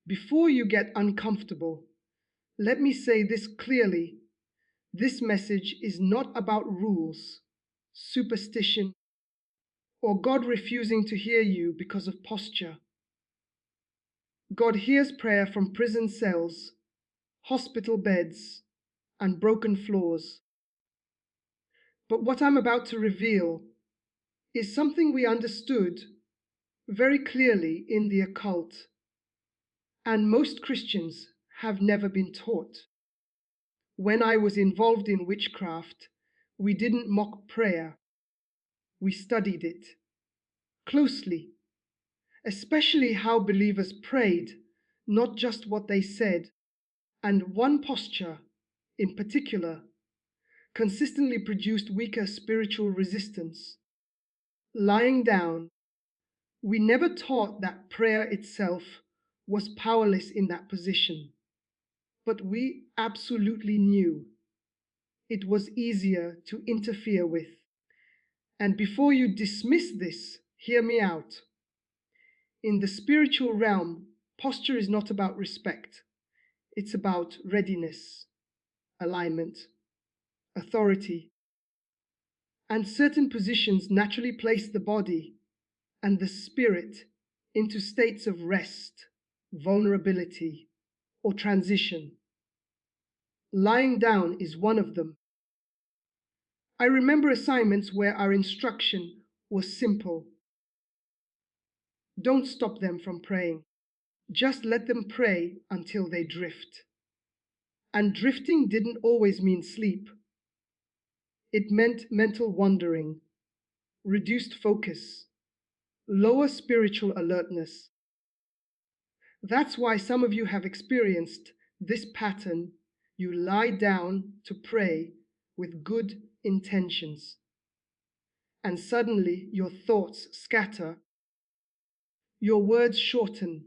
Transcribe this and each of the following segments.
Before you get uncomfortable, let me say this clearly. This message is not about rules, superstition, or God refusing to hear you because of posture. God hears prayer from prison cells, hospital beds, and broken floors. But what I'm about to reveal is something we understood very clearly in the occult, and most Christians have never been taught. When I was involved in witchcraft, we didn't mock prayer, we studied it closely, especially how believers prayed, not just what they said. And one posture, in particular, consistently produced weaker spiritual resistance. Lying down. We never taught that prayer itself was powerless in that position, but we absolutely knew it was easier to interfere with. And before you dismiss this, hear me out. In the spiritual realm, posture is not about respect. It's about readiness, alignment, authority. And certain positions naturally place the body and the spirit into states of rest, vulnerability, or transition. Lying down is one of them. I remember assignments where our instruction was simple. Don't stop them from praying. Just let them pray until they drift. And drifting didn't always mean sleep. It meant mental wandering, reduced focus, lower spiritual alertness. That's why some of you have experienced this pattern. You lie down to pray with good intentions, and suddenly your thoughts scatter, your words shorten,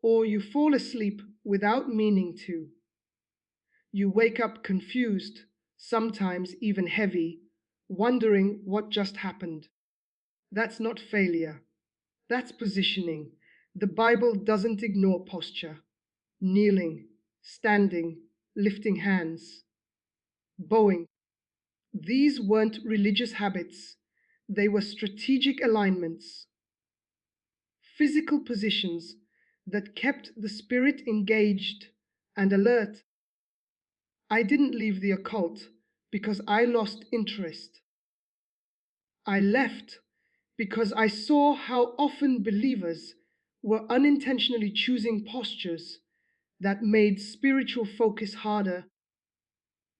or you fall asleep without meaning to. You wake up confused, sometimes even heavy, wondering what just happened. That's not failure. That's positioning. The Bible doesn't ignore posture. Kneeling, standing, lifting hands, bowing. These weren't religious habits. They were strategic alignments, physical positions that kept the spirit engaged and alert. I didn't leave the occult because I lost interest. I left because I saw how often believers were unintentionally choosing postures that made spiritual focus harder,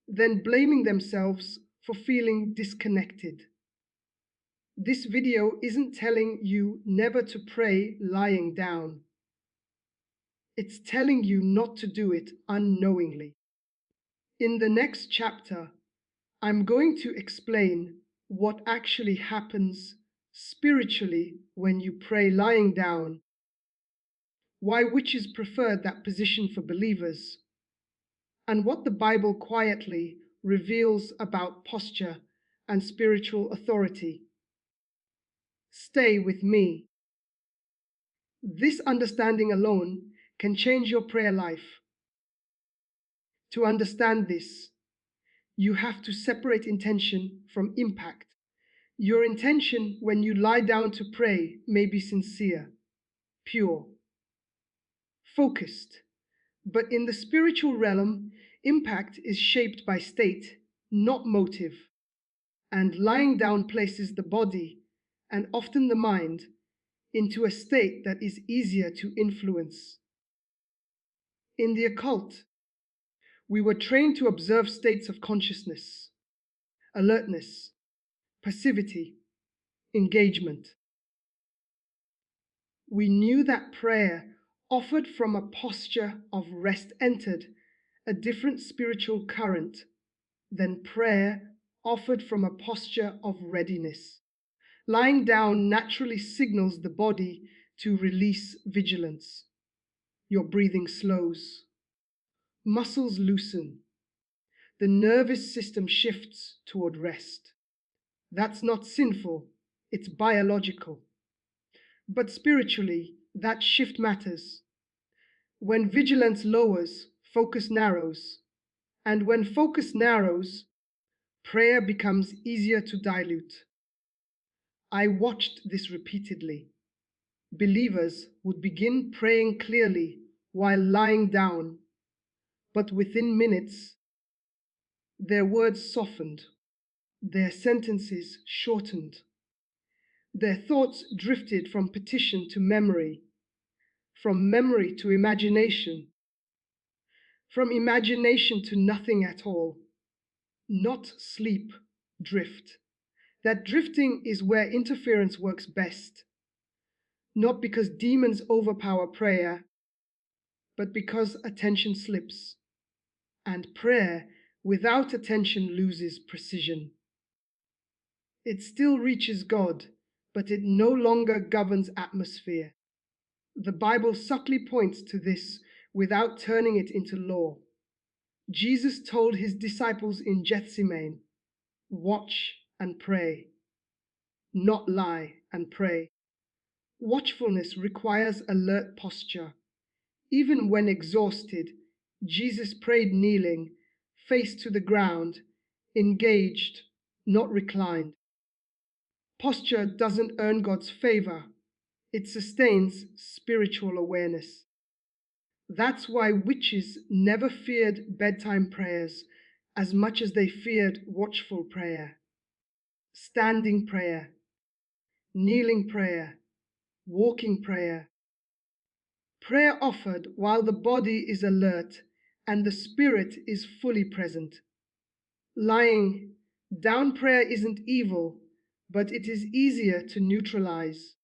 then blaming themselves for feeling disconnected. This video isn't telling you never to pray lying down. It's telling you not to do it unknowingly. In the next chapter, I'm going to explain what actually happens spiritually when you pray lying down, why witches preferred that position for believers, and what the Bible quietly reveals about posture and spiritual authority. Stay with me. This understanding alone can change your prayer life. To understand this, you have to separate intention from impact. Your intention when you lie down to pray may be sincere, pure, focused, but in the spiritual realm, impact is shaped by state, not motive, and lying down places the body, and often the mind, into a state that is easier to influence. In the occult, we were trained to observe states of consciousness, alertness, passivity, engagement. We knew that prayer offered from a posture of rest entered a different spiritual current than prayer offered from a posture of readiness. Lying down naturally signals the body to release vigilance. Your breathing slows, muscles loosen, the nervous system shifts toward rest. That's not sinful, it's biological. But spiritually, that shift matters. When vigilance lowers, focus narrows. And when focus narrows, prayer becomes easier to dilute. I watched this repeatedly. Believers would begin praying clearly while lying down, but within minutes, their words softened, their sentences shortened, their thoughts drifted from petition to memory, from memory to imagination, from imagination to nothing at all. Not sleep, drift. That drifting is where interference works best, not because demons overpower prayer, but because attention slips, and prayer without attention loses precision. It still reaches God, but it no longer governs atmosphere. The Bible subtly points to this without turning it into law. Jesus told his disciples in Gethsemane, "Watch and pray," not lie and pray. Watchfulness requires alert posture. Even when exhausted, Jesus prayed kneeling, face to the ground, engaged, not reclined. Posture doesn't earn God's favor, it sustains spiritual awareness. That's why witches never feared bedtime prayers as much as they feared watchful prayer, standing prayer, kneeling prayer, walking prayer. Prayer offered while the body is alert and the spirit is fully present. Lying down prayer isn't evil, but it is easier to neutralize.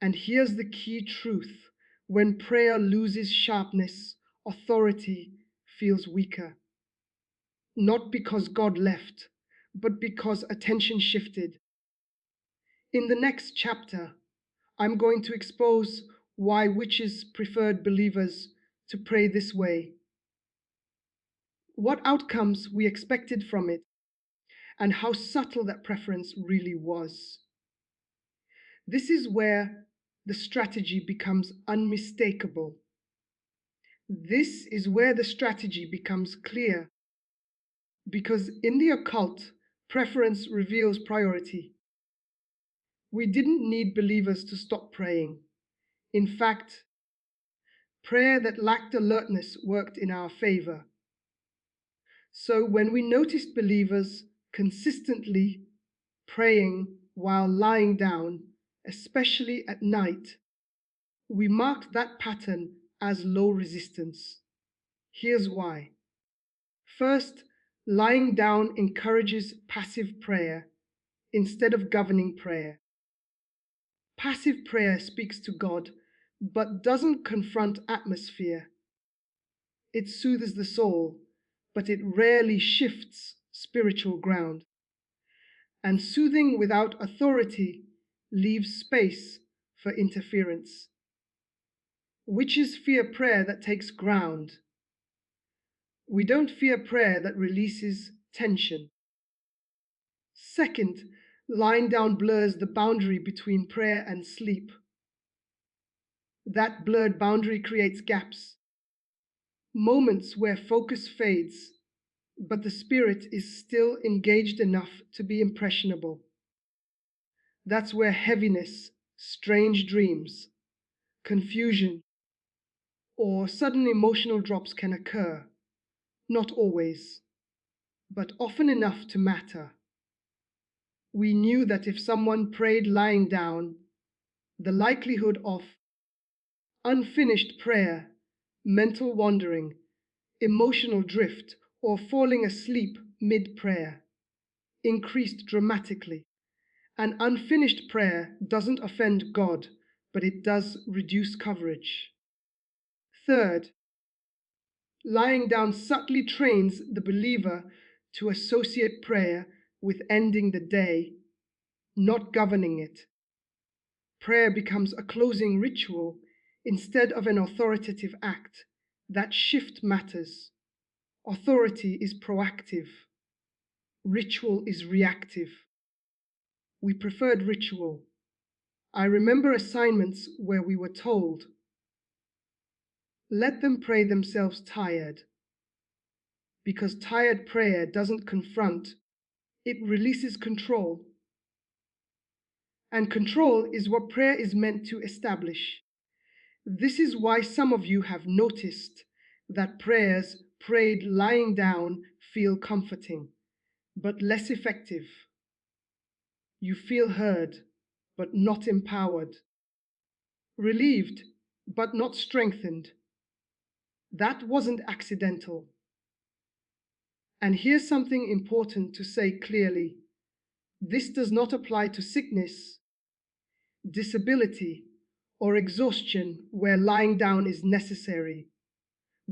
And here's the key truth: when prayer loses sharpness, authority feels weaker. Not because God left, but because attention shifted. In the next chapter, I'm going to expose why witches preferred believers to pray this way, what outcomes we expected from it, and how subtle that preference really was. This is where the strategy becomes unmistakable. This is where the strategy becomes clear, because in the occult, preference reveals priority. We didn't need believers to stop praying. In fact, prayer that lacked alertness worked in our favor. So when we noticed believers consistently praying while lying down, especially at night, we marked that pattern as low resistance. Here's why. First, lying down encourages passive prayer instead of governing prayer. Passive prayer speaks to God, but doesn't confront atmosphere. It soothes the soul, but it rarely shifts spiritual ground. And soothing without authority leaves space for interference. Witches fear prayer that takes ground. We don't fear prayer that releases tension. Second, lying down blurs the boundary between prayer and sleep. That blurred boundary creates gaps, moments where focus fades, but the spirit is still engaged enough to be impressionable. That's where heaviness, strange dreams, confusion, or sudden emotional drops can occur. Not always, but often enough to matter. We knew that if someone prayed lying down, the likelihood of unfinished prayer, mental wandering, emotional drift, or falling asleep mid-prayer increased dramatically. An unfinished prayer doesn't offend God, but it does reduce coverage. Third, lying down subtly trains the believer to associate prayer with ending the day, not governing it. Prayer becomes a closing ritual instead of an authoritative act. That shift matters. Authority is proactive. Ritual is reactive. We preferred ritual. I remember assignments where we were told, Let them pray themselves tired, because tired prayer doesn't confront, it releases control. And control is what prayer is meant to establish. This is why some of you have noticed that prayers prayed lying down feel comforting, but less effective. You feel heard, but not empowered. Relieved, but not strengthened. That wasn't accidental. And here's something important to say clearly. This does not apply to sickness, disability, or exhaustion where lying down is necessary.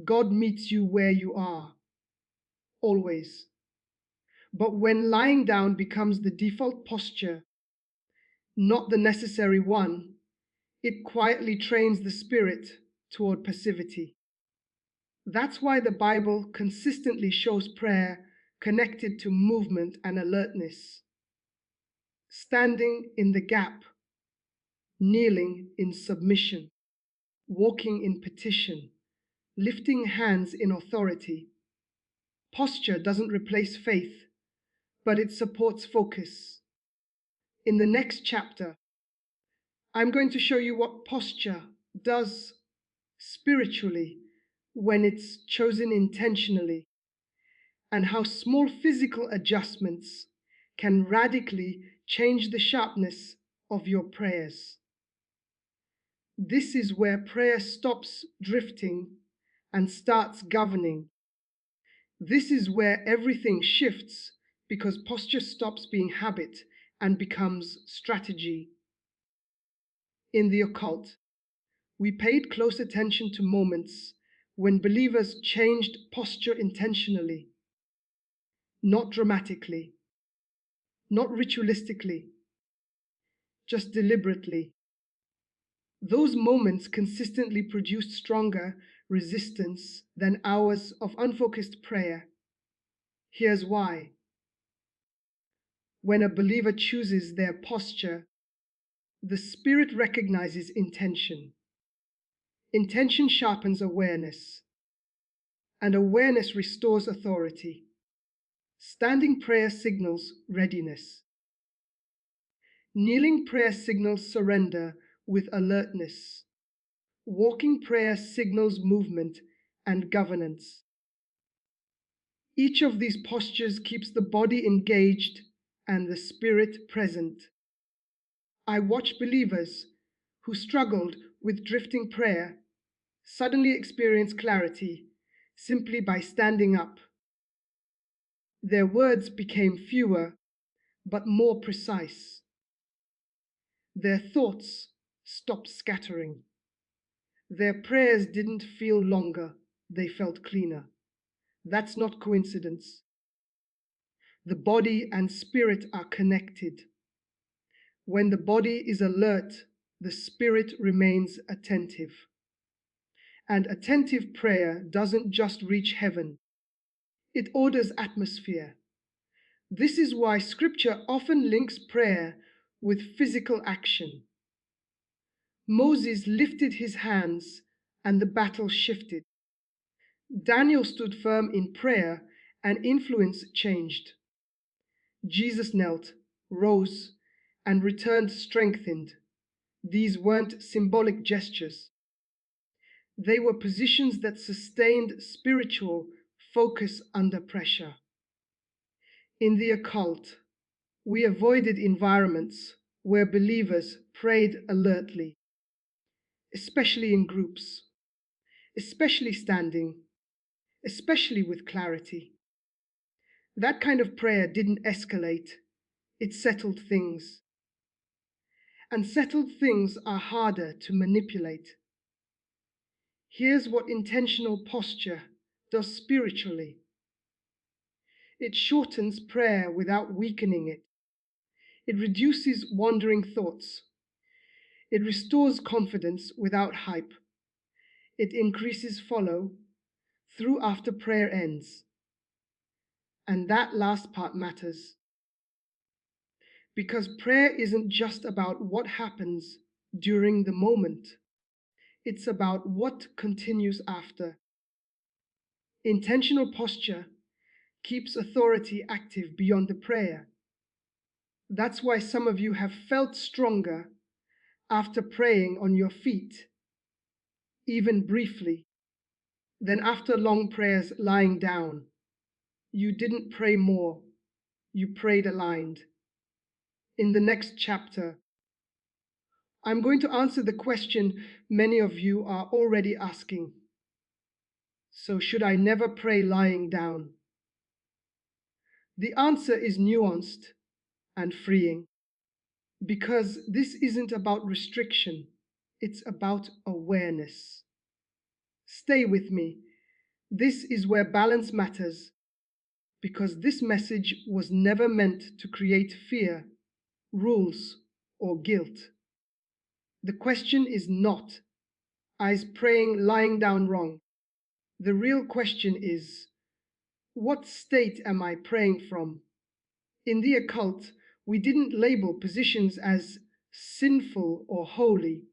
God meets you where you are, always. But when lying down becomes the default posture, not the necessary one, it quietly trains the spirit toward passivity. That's why the Bible consistently shows prayer connected to movement and alertness. Standing in the gap, kneeling in submission, walking in petition, lifting hands in authority. Posture doesn't replace faith, but it supports focus. In the next chapter, I'm going to show you what posture does spiritually when it's chosen intentionally, and how small physical adjustments can radically change the sharpness of your prayers. This is where prayer stops drifting and starts governing. This is where everything shifts because posture stops being habit and becomes strategy. In the occult, we paid close attention to moments when believers changed posture intentionally, not dramatically, not ritualistically, just deliberately. Those moments consistently produced stronger resistance than hours of unfocused prayer. Here's why. When a believer chooses their posture, the Spirit recognizes intention. Intention sharpens awareness, and awareness restores authority. Standing prayer signals readiness. Kneeling prayer signals surrender with alertness. Walking prayer signals movement and governance. Each of these postures keeps the body engaged and the spirit present. I watch believers who struggled with drifting prayer suddenly experience clarity simply by standing up. Their words became fewer but more precise. Their thoughts stopped scattering. Their prayers didn't feel longer, they felt cleaner. That's not coincidence. The body and spirit are connected. When the body is alert, the spirit remains attentive. And attentive prayer doesn't just reach heaven, it orders atmosphere. This is why Scripture often links prayer with physical action. Moses lifted his hands and the battle shifted. Daniel stood firm in prayer and influence changed. Jesus knelt, rose, and returned strengthened. These weren't symbolic gestures. They were positions that sustained spiritual focus under pressure. In the occult, we avoided environments where believers prayed alertly, especially in groups, especially standing, especially with clarity. That kind of prayer didn't escalate, it settled things. And settled things are harder to manipulate. Here's what intentional posture does spiritually. It shortens prayer without weakening it. It reduces wandering thoughts. It restores confidence without hype. It increases follow through after prayer ends. And that last part matters. Because prayer isn't just about what happens during the moment. It's about what continues after. Intentional posture keeps authority active beyond the prayer. That's why some of you have felt stronger after praying on your feet, even briefly, than after long prayers lying down. You didn't pray more, you prayed aligned. In the next chapter, I'm going to answer the question many of you are already asking. So, should I never pray lying down? The answer is nuanced and freeing, because this isn't about restriction, it's about awareness. Stay with me. This is where balance matters, because this message was never meant to create fear, rules, or guilt. The question is not, is praying lying down wrong? The real question is, what state am I praying from? In the occult, we didn't label positions as sinful or holy.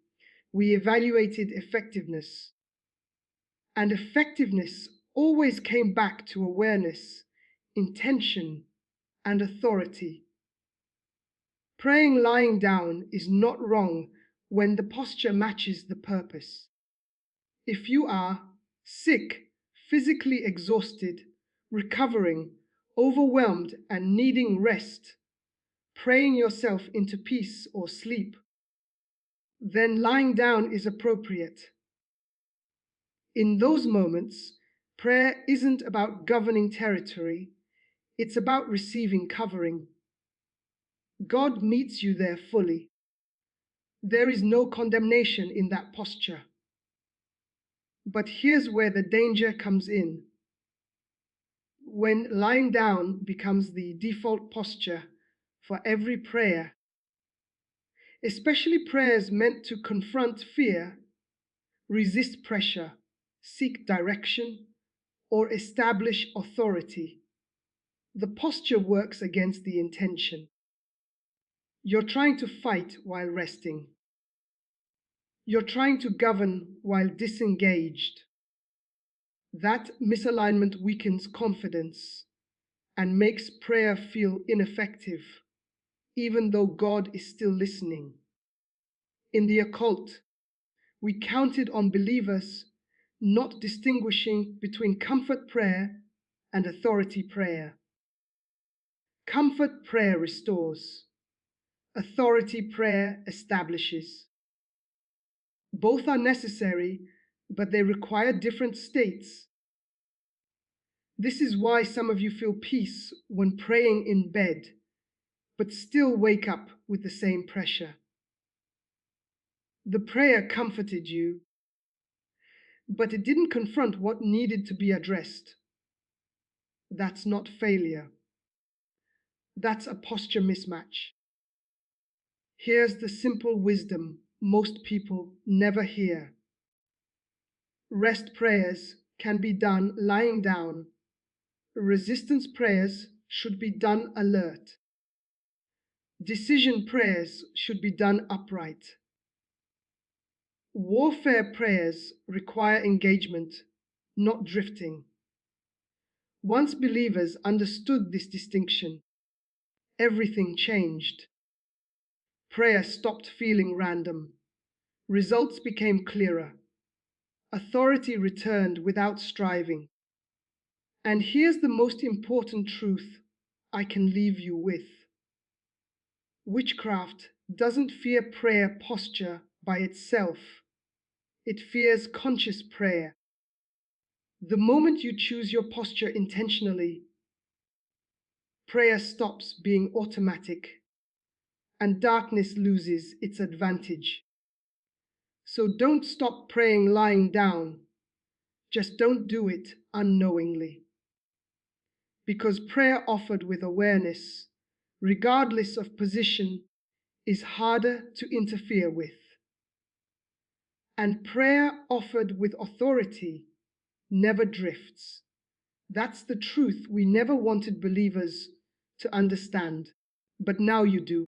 We evaluated effectiveness. And effectiveness always came back to awareness, intention, and authority. Praying lying down is not wrong when the posture matches the purpose. If you are sick, physically exhausted, recovering, overwhelmed, and needing rest, praying yourself into peace or sleep, then lying down is appropriate. In those moments, prayer isn't about governing territory, it's about receiving covering. God meets you there fully. There is no condemnation in that posture. But here's where the danger comes in. When lying down becomes the default posture for every prayer, especially prayers meant to confront fear, resist pressure, seek direction, or establish authority, the posture works against the intention. You're trying to fight while resting. You're trying to govern while disengaged. That misalignment weakens confidence and makes prayer feel ineffective, even though God is still listening. In the occult, we counted on believers not distinguishing between comfort prayer and authority prayer. Comfort prayer restores. Authority prayer establishes. Both are necessary, but they require different states. This is why some of you feel peace when praying in bed, but still wake up with the same pressure. The prayer comforted you, but it didn't confront what needed to be addressed. That's not failure. That's a posture mismatch. Here's the simple wisdom most people never hear. Rest prayers can be done lying down. Resistance prayers should be done alert. Decision prayers should be done upright. Warfare prayers require engagement, not drifting. Once believers understood this distinction, everything changed. Prayer stopped feeling random. Results became clearer. Authority returned without striving. And here's the most important truth I can leave you with. Witchcraft doesn't fear prayer posture by itself. It fears conscious prayer. The moment you choose your posture intentionally, prayer stops being automatic and darkness loses its advantage. So don't stop praying lying down. Just don't do it unknowingly. Because prayer offered with awareness, regardless of position, is harder to interfere with. And prayer offered with authority never drifts. That's the truth we never wanted believers to understand, but now you do.